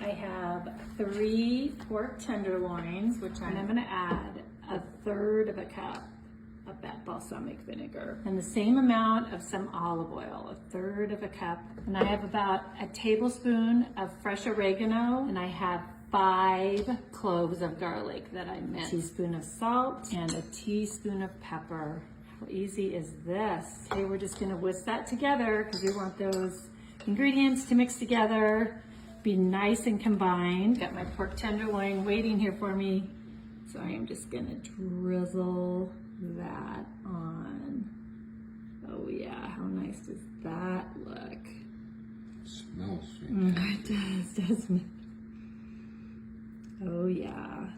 I have 3 pork tenderloins, which I'm gonna add 1/3 of a cup of that balsamic vinegar and the same amount of some olive oil, 1/3 of a cup. And I have about a tablespoon of fresh oregano, and I have 5 cloves of garlic that I minced, a teaspoon of salt, and a teaspoon of pepper. How easy is this? Okay, we're just gonna whisk that together because we want those ingredients to mix together, be nice and combined. Got my pork tenderloin waiting here for me. So I am just gonna drizzle that on. Oh yeah, how nice does that look? Smells sweet. It does, doesn't it? Oh yeah.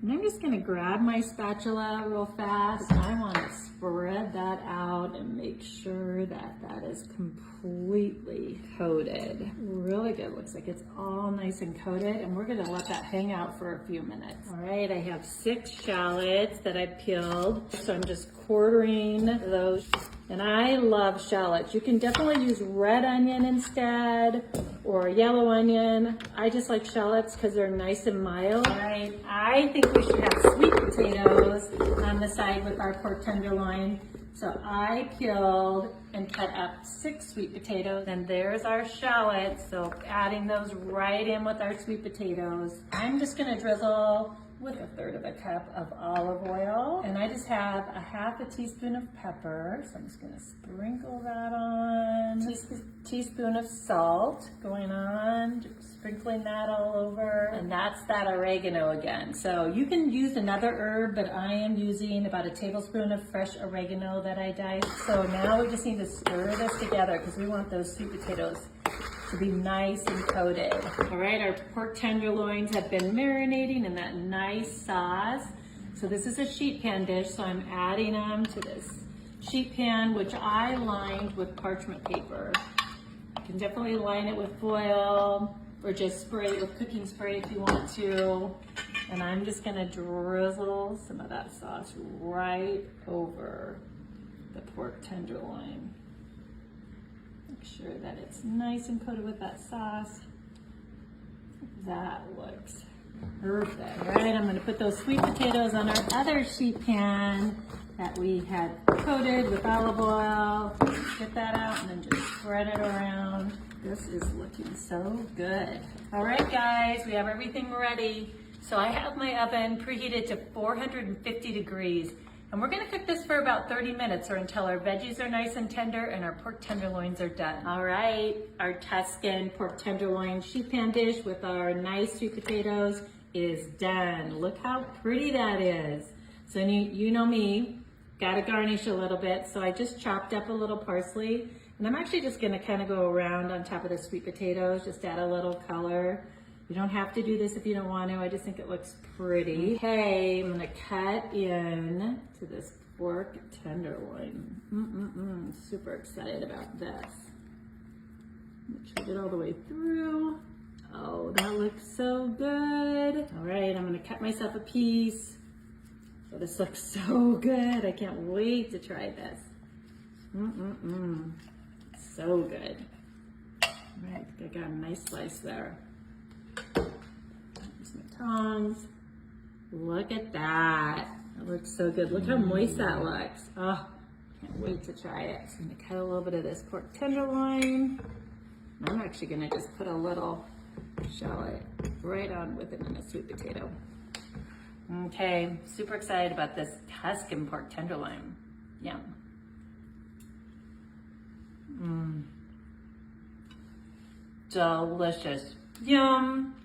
And I'm just gonna grab my spatula real fast. I wanna spread that out and make sure that that is completely coated. Really good, looks like it's all nice and coated, and we're gonna let that hang out for a few minutes. All right, I have 6 shallots that I peeled, so I'm just quartering those. And I love shallots. You can definitely use red onion instead or yellow onion. I just like shallots because they're nice and mild. All right, I think we should have sweet potatoes on the side with our pork tenderloin. So I peeled and cut up 6 sweet potatoes, and there's our shallots. So adding those right in with our sweet potatoes. I'm just gonna drizzle with 1/3 of a cup of olive oil. And I just have a 1/2 teaspoon of pepper. So I'm just gonna sprinkle that on. Teaspoon of salt going on, just sprinkling that all over. And that's that oregano again. So you can use another herb, but I am using about a tablespoon of fresh oregano that I diced. So now we just need to stir this together because we want those sweet potatoes to be nice and coated. All right, our pork tenderloins have been marinating in that nice sauce. So this is a sheet pan dish, so I'm adding them to this sheet pan, which I lined with parchment paper. You can definitely line it with foil or just spray it with cooking spray if you want to. And I'm just gonna drizzle some of that sauce right over the pork tenderloin. Make sure that it's nice and coated with that sauce. That looks perfect. All right, I'm gonna put those sweet potatoes on our other sheet pan that we had coated with olive oil. Get that out and then just spread it around. This is looking so good. All right, guys, we have everything ready. So I have my oven preheated to 450 degrees. And we're gonna cook this for about 30 minutes or until our veggies are nice and tender and our pork tenderloins are done. All right, our Tuscan pork tenderloin sheet pan dish with our nice sweet potatoes is done. Look how pretty that is. So you know me, gotta garnish a little bit. So I just chopped up a little parsley, and I'm actually just gonna kind of go around on top of the sweet potatoes, just add a little color. You don't have to do this if you don't want to. I just think it looks pretty. Okay, I'm gonna cut in to this pork tenderloin. Super excited about this. Make sure I get all the way through. Oh, that looks so good. All right, I'm gonna cut myself a piece. Oh, this looks so good. I can't wait to try this. So good. All right, I got a nice slice there. Use my tongs. Look at that. That looks so good. Look how moist that looks. Oh, can't wait to try it. So I'm gonna cut a little bit of this pork tenderloin. I'm actually gonna just put a little shallot right on with it in a sweet potato. Okay, super excited about this Tuscan pork tenderloin. Yum. Delicious. Yum.